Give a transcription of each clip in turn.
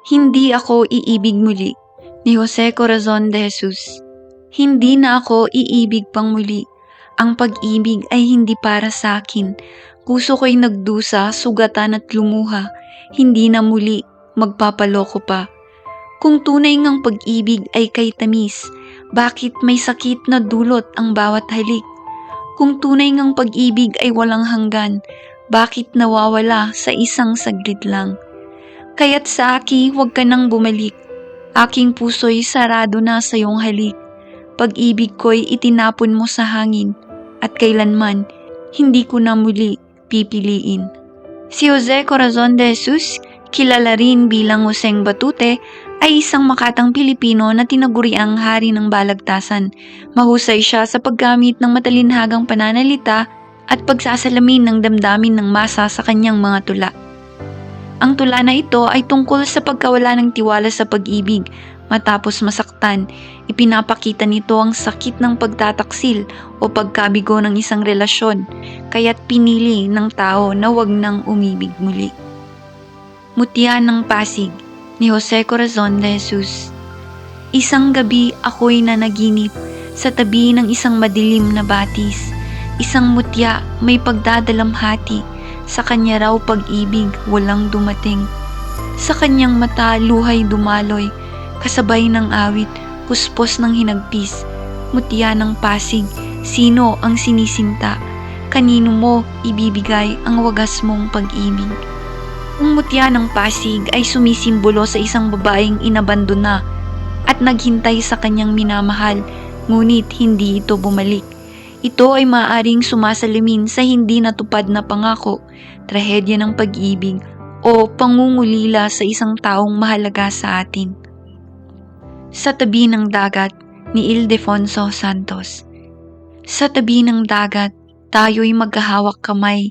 Hindi ako iibig muli ni Jose Corazon de Jesus. Hindi na ako iibig pang muli. Ang pag-ibig ay hindi para sa akin. Puso ko'y nagdusa, sugatan at lumuha. Hindi na muli magpapaloko pa. Kung tunay ngang pag-ibig ay kay tamis, bakit may sakit na dulot ang bawat halik? Kung tunay ngang pag-ibig ay walang hanggan, bakit nawawala sa isang saglit lang? Kaya't sa aki, huwag ka nang bumalik. Aking puso'y sarado na sa iyong halik. Pag-ibig ko'y itinapon mo sa hangin, at kailanman, hindi ko na muli pipiliin. Si Jose Corazon de Jesus, kilala rin bilang Joseng Batute, ay isang makatang Pilipino na tinaguriang hari ng balagtasan. Mahusay siya sa paggamit ng matalinhagang pananalita at pagsasalamin ng damdamin ng masa sa kanyang mga tula. Ang tula na ito ay tungkol sa pagkawala ng tiwala sa pag-ibig. Matapos masaktan, ipinapakita nito ang sakit ng pagtataksil o pagkabigo ng isang relasyon, kaya't pinili ng tao na wag nang umibig muli. Mutya ng Pasig ni Jose Corazon de Jesus. Isang gabi ako'y nanaginip sa tabi ng isang madilim na batis. Isang mutya may pagdadalamhati. Sa kanya raw pag-ibig walang dumating. Sa kanyang mata luhay dumaloy, kasabay ng awit, puspos ng hinagpis. Mutya ng Pasig, sino ang sinisinta? Kanino mo ibibigay ang wagas mong pag-ibig? Ang mutya ng Pasig ay sumisimbolo sa isang babaeng inabandona at naghintay sa kanyang minamahal, ngunit hindi ito bumalik. Ito ay maaaring sumasalamin sa hindi natupad na pangako, trahedya ng pag-ibig, o pangungulila sa isang taong mahalaga sa atin. Sa tabi ng dagat ni Ildefonso Santos. Sa tabi ng dagat, tayo'y maghahawak kamay.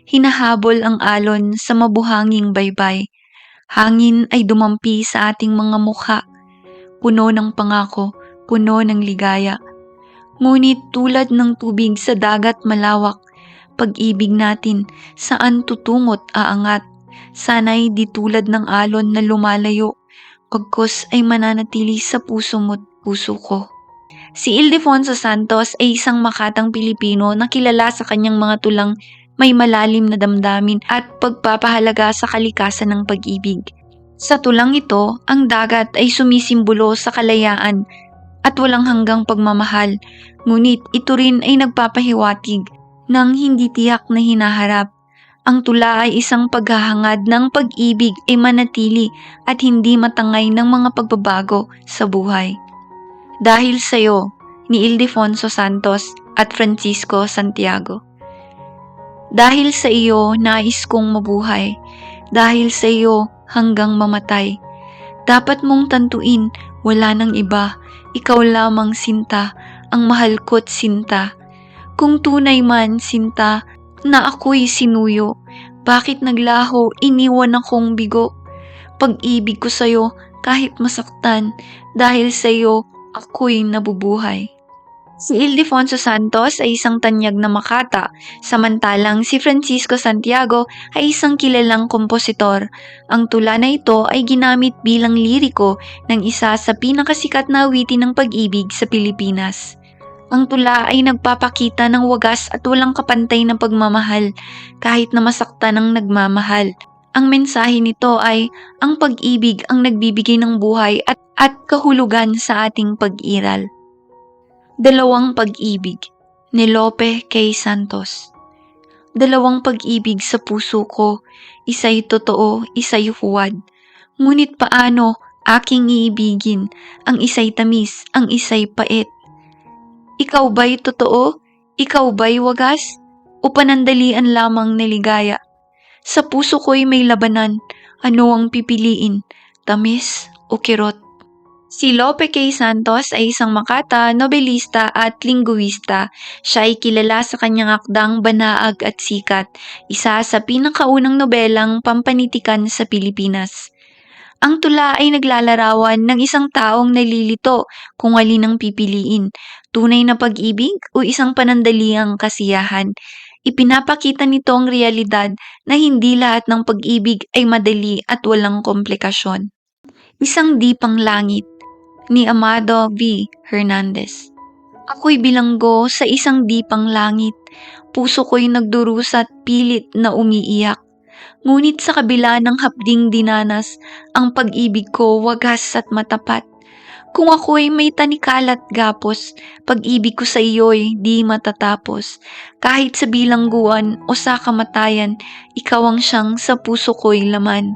Hinahabol ang alon sa mabuhanging baybay. Hangin ay dumampi sa ating mga mukha. Puno ng pangako, puno ng ligaya. Ngunit tulad ng tubig sa dagat malawak, pag-ibig natin saan tutungo't aangat. Sana'y di tulad ng alon na lumalayo, pagkos ay mananatili sa puso mo't puso ko. Si Ildefonso Santos ay isang makatang Pilipino na kilala sa kanyang mga tulang may malalim na damdamin at pagpapahalaga sa kalikasan ng pag-ibig. Sa tulang ito, ang dagat ay sumisimbolo sa kalayaan at walang hanggang pagmamahal, ngunit ito rin ay nagpapahiwatig ng hindi tiyak na hinaharap. Ang tula ay isang paghahangad ng pag-ibig ay manatili at hindi matangay ng mga pagbabago sa buhay. Dahil sa iyo, ni Ildefonso Santos at Francisco Santiago. Dahil sa iyo, nais kong mabuhay. Dahil sa iyo, hanggang mamatay. Dapat mong tantuin, wala nang iba. Ikaw lamang sinta, ang mahal ko't sinta. Kung tunay man sinta, na ako'y sinuyo, bakit naglaho, iniwan akong bigo? Pag-ibig ko sa'yo, kahit masaktan, dahil sa'yo, ako'y nabubuhay. Si Ildefonso Santos ay isang tanyag na makata, samantalang si Francisco Santiago ay isang kilalang kompositor. Ang tula na ito ay ginamit bilang liriko ng isa sa pinakasikat na awitin ng pag-ibig sa Pilipinas. Ang tula ay nagpapakita ng wagas at walang kapantay na pagmamahal, kahit na masaktan ang nagmamahal. Ang mensahe nito ay ang pag-ibig ang nagbibigay ng buhay at kahulugan sa ating pag-iral. Dalawang pag-ibig ni Lope K. Santos. Dalawang pag-ibig sa puso ko, isa'y totoo, isa'y huwad. Ngunit paano aking iibigin, ang isa'y tamis, ang isa'y pait? Ikaw ba'y totoo? Ikaw ba'y wagas? O panandalian lamang na ligaya? Sa puso ko'y may labanan, ano ang pipiliin, tamis o kirot? Si Lope K. Santos ay isang makata, nobelista at lingguista. Siya ay kilala sa kanyang akdang Banaag at Sikat, isa sa pinakaunang nobelang pampanitikan sa Pilipinas. Ang tula ay naglalarawan ng isang taong nalilito kung alin ang pipiliin, tunay na pag-ibig o isang panandaliang kasiyahan. Ipinapakita nito ang realidad na hindi lahat ng pag-ibig ay madali at walang komplikasyon. Isang Dipang Langit ni Amado V. Hernandez. Ako'y bilanggo sa isang dipang langit, puso ko'y nagdurusa't pilit na umiiyak. Ngunit sa kabila ng hapding dinanas, ang pag-ibig ko wagas at matapat. Kung ako'y may tanikala't gapos, pag-ibig ko sa iyo'y di matatapos. Kahit sa bilangguan o sa kamatayan, ikaw ang siyang sa puso ko'y laman.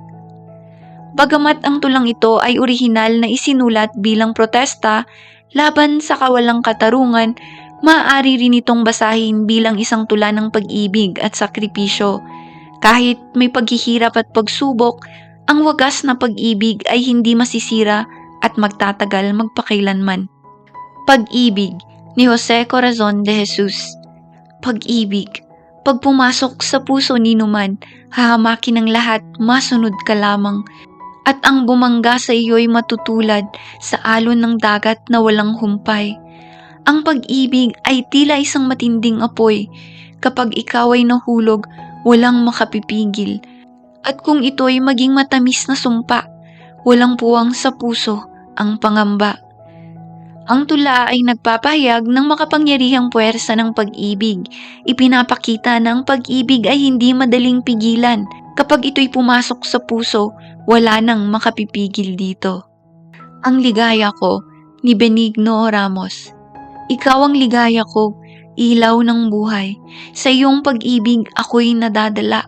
Bagamat ang tulang ito ay orihinal na isinulat bilang protesta laban sa kawalang katarungan, maaari rin itong basahin bilang isang tula ng pag-ibig at sakripisyo. Kahit may paghihirap at pagsubok, ang wagas na pag-ibig ay hindi masisira at magtatagal magpakailanman. Pag-ibig ni Jose Corazon de Jesus. Pag-ibig, pag pumasok sa puso ni numan, hahamakin ng lahat, masunod ka lamang. At ang bumangga sa iyo'y matutulad sa alon ng dagat na walang humpay. Ang pag-ibig ay tila isang matinding apoy. Kapag ikaw ay nahulog, walang makapipigil. At kung ito'y maging matamis na sumpa, walang puwang sa puso ang pangamba. Ang tula ay nagpapahayag ng makapangyarihang puwersa ng pag-ibig. Ipinapakita na ang pag-ibig ay hindi madaling pigilan. Kapag ito'y pumasok sa puso, wala nang makapipigil dito. Ang ligaya ko ni Benigno Ramos. Ikaw ang ligaya ko, ilaw ng buhay. Sa iyong pag-ibig ako'y nadadala.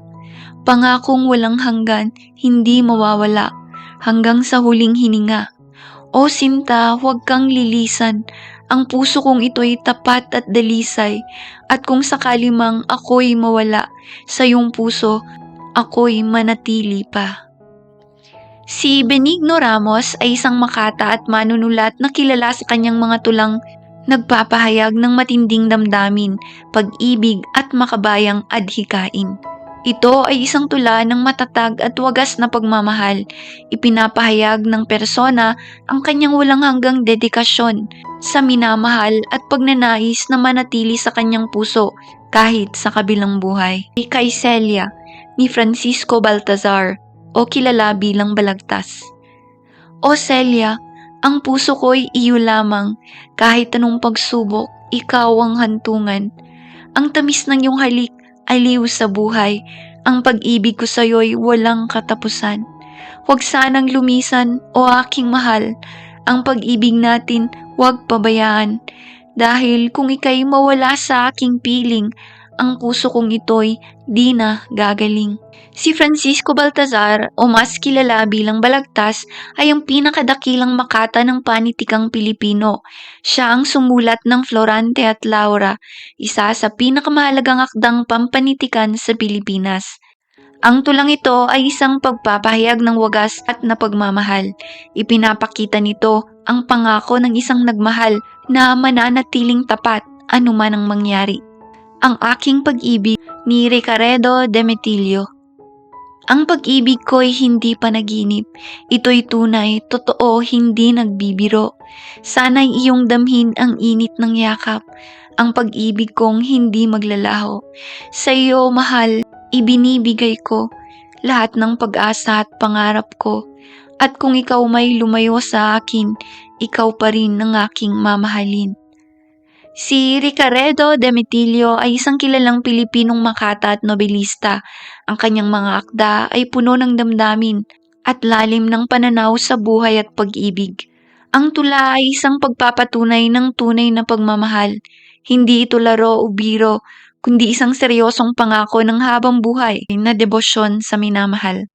Pangakong walang hanggan, hindi mawawala, hanggang sa huling hininga. O sinta, huwag kang lilisan. Ang puso kong ito'y tapat at dalisay. At kung sakali mang ako'y mawala, sa iyong puso, ako'y manatili pa. Si Benigno Ramos ay isang makata at manunulat na kilala sa kanyang mga tulang nagpapahayag ng matinding damdamin, pag-ibig at makabayang adhikain. Ito ay isang tula ng matatag at wagas na pagmamahal. Ipinapahayag ng persona ang kanyang walang hanggang dedikasyon sa minamahal at pagnanais na manatili sa kanyang puso kahit sa kabilang buhay. Kay Celia ni Francisco Baltazar o kilala bilang Balagtas. O Celia, ang puso ko'y iyo lamang, kahit anong pagsubok, ikaw ang hantungan. Ang tamis ng iyong halik, aliw sa buhay, ang pag-ibig ko sa'yo'y walang katapusan. Huwag sanang lumisan, o aking mahal, ang pag-ibig natin huwag pabayaan. Dahil kung ika'y mawala sa aking piling, ang puso kong ito'y di na gagaling. Si Francisco Baltazar o mas kilala bilang Balagtas ay ang pinakadakilang makata ng panitikang Pilipino. Siya ang sumulat ng Florante at Laura, isa sa pinakamahalagang akdang pampanitikan sa Pilipinas. Ang tulang ito ay isang pagpapahayag ng wagas at napagmamahal. Ipinapakita nito ang pangako ng isang nagmahal na mananatiling tapat anuman ang mangyari. Ang aking pag-ibig ni Ricaredo Demetilio. Ang pag-ibig ko'y hindi panaginip. Ito'y tunay, totoo, hindi nagbibiro. Sana'y iyong damhin ang init ng yakap. Ang pag-ibig kong hindi maglalaho. Sa iyo, mahal, ibinibigay ko lahat ng pag-asa at pangarap ko. At kung ikaw may lumayo sa akin, ikaw pa rin ang aking mamahalin. Si Ricaredo Demetilio ay isang kilalang Pilipinong makata at nobelista. Ang kanyang mga akda ay puno ng damdamin at lalim ng pananaw sa buhay at pag-ibig. Ang tula ay isang pagpapatunay ng tunay na pagmamahal. Hindi ito laro o biro, kundi isang seryosong pangako ng habang buhay na debosyon sa minamahal.